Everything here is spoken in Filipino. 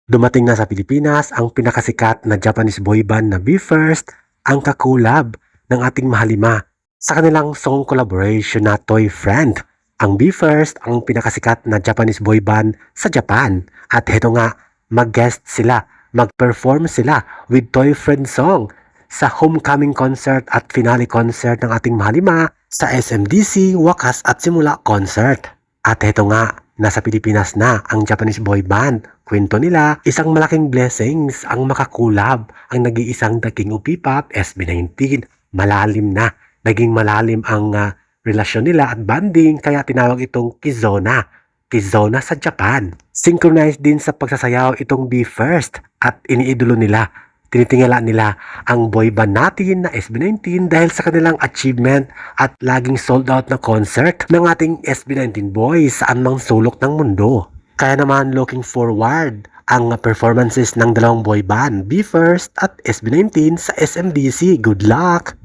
Dumating na sa Pilipinas ang pinakasikat na Japanese boy band na BE:FIRST, ang kakulab ng ating mahalima sa kanilang song collaboration na Toy Friend. Ang BE:FIRST ang pinakasikat na Japanese boy band sa Japan at heto nga, mag-guest sila, mag-perform sila with Toy Friend song sa homecoming concert at finale concert ng ating mahalima sa SMDC Wakas at Simula Concert. At heto nga, nasa Pilipinas na ang Japanese boy band. Kwento nila, isang malaking blessings ang makakulab ang nag-iisang The King of P-pop, SB19. Malalim na. Naging malalim ang relasyon nila at banding kaya tinawag itong Kizona. Kizona sa Japan. Synchronized din sa pagsasayaw itong BE:FIRST at iniidolo nila. Tinitingala nila ang boy band natin na SB19 dahil sa kanilang achievement at laging sold out na concert ng ating SB19 boys saan mang sulok ng mundo. Kaya naman looking forward ang performances ng dalawang boy band, BE:FIRST at SB19 sa SMDC. Good luck!